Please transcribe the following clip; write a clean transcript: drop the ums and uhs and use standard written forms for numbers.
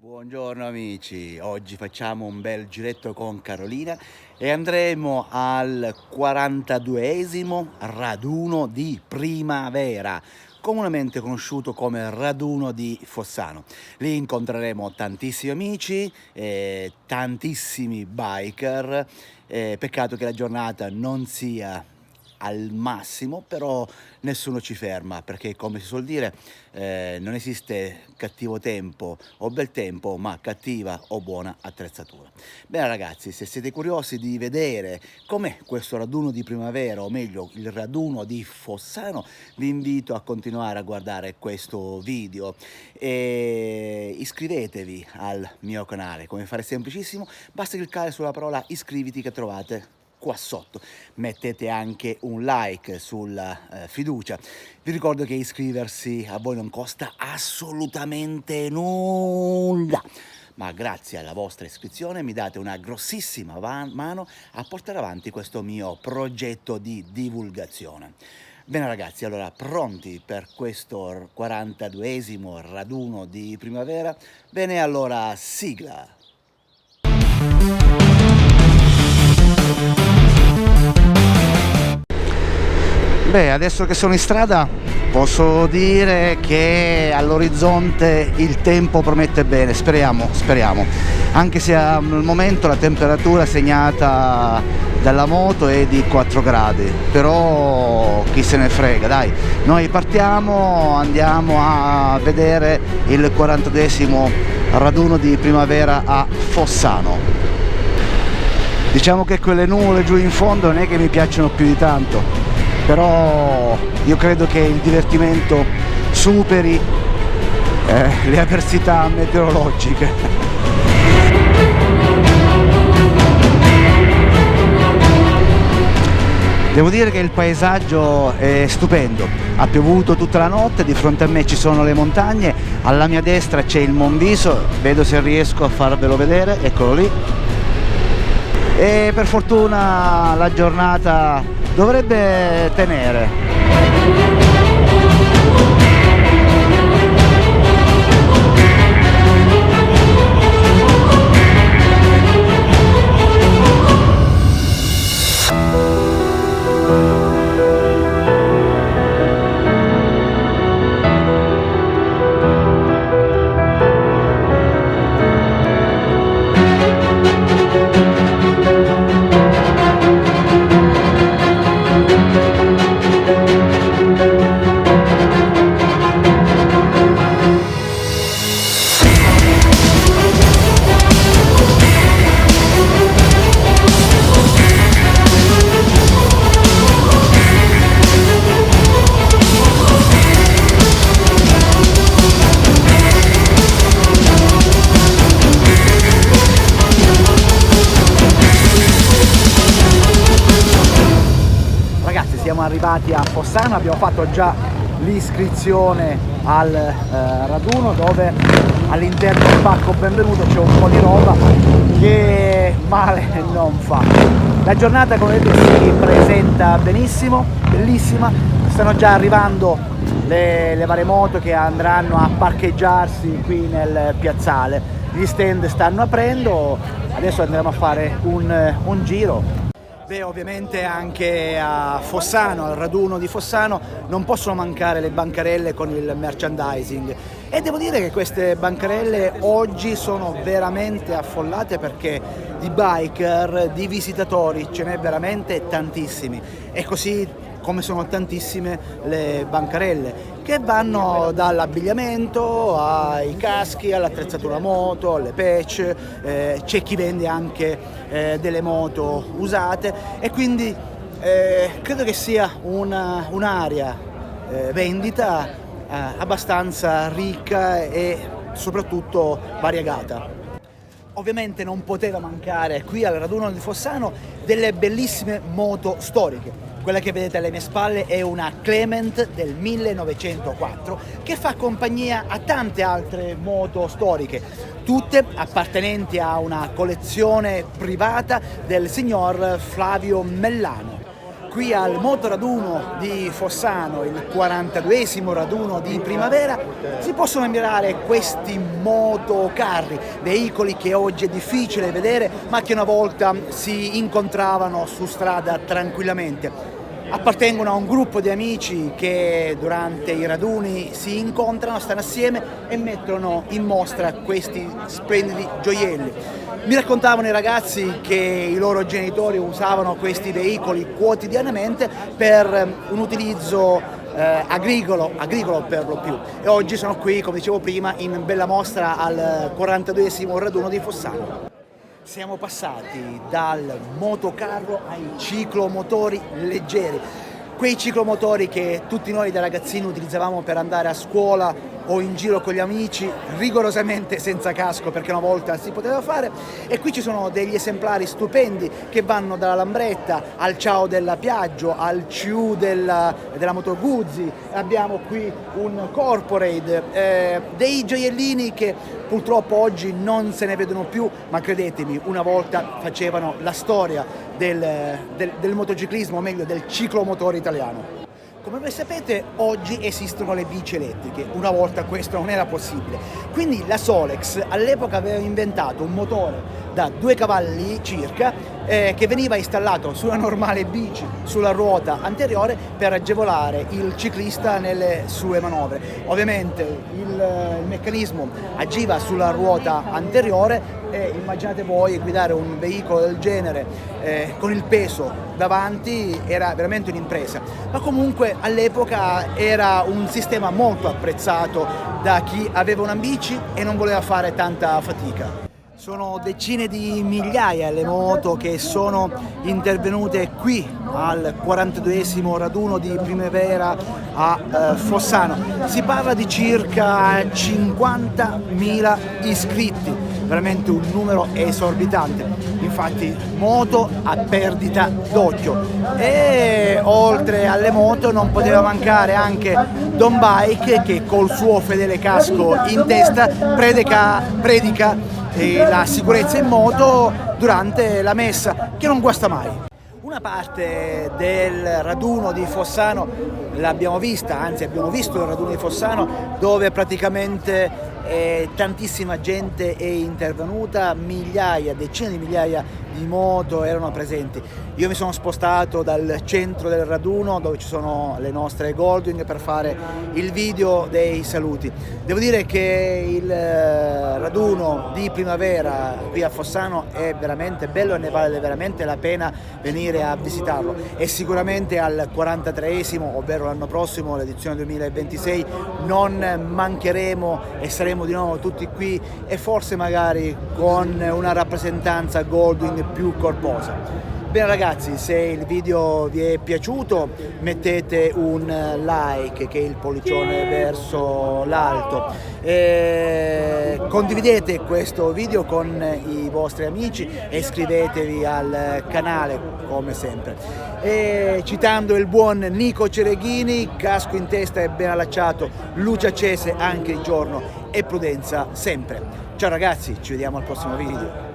Buongiorno amici, oggi facciamo un bel giretto con Carolina e andremo al 42esimo raduno di primavera, comunemente conosciuto come raduno di Fossano. Lì incontreremo tantissimi amici, tantissimi biker, peccato che la giornata non sia al massimo, però nessuno ci ferma perché, come si suol dire, non esiste cattivo tempo o bel tempo, ma cattiva o buona attrezzatura. Bene ragazzi, se siete curiosi di vedere com'è questo raduno di primavera, o meglio il raduno di Fossano, vi invito a continuare a guardare questo video e iscrivetevi al mio canale. Come fare? Semplicissimo, basta cliccare sulla parola iscriviti che trovate qua sotto. Mettete anche un like sulla fiducia. Vi ricordo che iscriversi a voi non costa assolutamente nulla, ma grazie alla vostra iscrizione mi date una grossissima mano a portare avanti questo mio progetto di divulgazione. Bene ragazzi, allora pronti per questo 42esimo raduno di primavera? Bene, allora sigla! Beh, adesso che sono in strada posso dire che all'orizzonte il tempo promette bene, speriamo, anche se al momento la temperatura segnata dalla moto è di 4 gradi, però chi se ne frega, dai, noi partiamo, andiamo a vedere il 42esimo raduno di primavera a Fossano. Diciamo che quelle nuvole giù in fondo non è che mi piacciono più di tanto, però io credo che il divertimento superi le avversità meteorologiche. Devo dire che il paesaggio è stupendo, ha piovuto tutta la notte, di fronte a me ci sono le montagne, alla mia destra c'è il Monviso, vedo se riesco a farvelo vedere, eccolo lì, e per fortuna la giornata dovrebbe tenere. Siamo arrivati a Fossano, abbiamo fatto già l'iscrizione al raduno, dove all'interno del pacco benvenuto c'è un po' di roba che male non fa. La giornata, come vedete, si presenta benissimo, bellissima, stanno già arrivando le varie moto che andranno a parcheggiarsi qui nel piazzale, gli stand stanno aprendo, adesso andremo a fare un giro. Beh, ovviamente anche a Fossano, al raduno di Fossano, non possono mancare le bancarelle con il merchandising, e devo dire che queste bancarelle oggi sono veramente affollate, perché di biker, di visitatori ce n'è veramente tantissimi, e così come sono tantissime le bancarelle che vanno dall'abbigliamento ai caschi, all'attrezzatura moto, alle patch, c'è chi vende anche delle moto usate, e quindi credo che sia un'area vendita abbastanza ricca e soprattutto variegata. Ovviamente non poteva mancare qui al raduno di Fossano delle bellissime moto storiche. Quella che vedete alle mie spalle è una Clement del 1904 che fa compagnia a tante altre moto storiche, tutte appartenenti a una collezione privata del signor Flavio Mellano. qui al motoraduno di Fossano, il 42esimo raduno di primavera, si possono ammirare questi motocarri, veicoli che oggi è difficile vedere ma che una volta si incontravano su strada tranquillamente. Appartengono a un gruppo di amici che durante i raduni si incontrano, stanno assieme e mettono in mostra questi splendidi gioielli. Mi raccontavano i ragazzi che i loro genitori usavano questi veicoli quotidianamente per un utilizzo agricolo per lo più, e oggi sono qui, come dicevo prima, in bella mostra al 42esimo raduno di Fossano. Siamo passati dal motocarro ai ciclomotori leggeri, quei ciclomotori che tutti noi da ragazzini utilizzavamo per andare a scuola o in giro con gli amici, rigorosamente senza casco perché una volta si poteva fare. E qui ci sono degli esemplari stupendi che vanno dalla Lambretta al Ciao della Piaggio al CU della Moto Guzzi. Abbiamo qui un Corporate, dei gioiellini che purtroppo oggi non se ne vedono più, ma credetemi, una volta facevano la storia del motociclismo, o meglio del ciclomotore italiano. Come voi sapete, oggi esistono le bici elettriche, una volta questo non era possibile. Quindi la Solex all'epoca aveva inventato un motore da 2 cavalli circa che veniva installato su una normale bici sulla ruota anteriore per agevolare il ciclista nelle sue manovre. Ovviamente il meccanismo agiva sulla ruota anteriore e immaginate voi guidare un veicolo del genere con il peso davanti, era veramente un'impresa, ma comunque all'epoca era un sistema molto apprezzato da chi aveva una bici e non voleva fare tanta fatica. Sono decine di migliaia le moto che sono intervenute qui al 42esimo raduno di primavera a Fossano. Si parla di circa 50.000 iscritti, veramente un numero esorbitante. Infatti moto a perdita d'occhio, e oltre alle moto non poteva mancare anche Don Bike che col suo fedele casco in testa predica la sicurezza in moto durante la messa, che non guasta mai. Una parte del raduno di Fossano l'abbiamo vista, anzi abbiamo visto il raduno di Fossano dove praticamente tantissima gente è intervenuta, migliaia, decine di migliaia di moto erano presenti. Io mi sono spostato dal centro del raduno dove ci sono le nostre Goldwing per fare il video dei saluti. Devo dire che il raduno di primavera qui a Fossano è veramente bello e ne vale veramente la pena venire a visitarlo, e sicuramente al 43esimo, ovvero l'anno prossimo, l'edizione 2026, non mancheremo e saremo di nuovo tutti qui, e forse magari con una rappresentanza Goldwing più corposa. Bene ragazzi, se il video vi è piaciuto mettete un like, che è il pollicione verso l'alto, condividete questo video con i vostri amici e iscrivetevi al canale come sempre. E citando il buon Nico Cereghini, casco in testa e ben allacciato, luce accese anche di giorno e prudenza sempre. Ciao ragazzi, ci vediamo al prossimo video.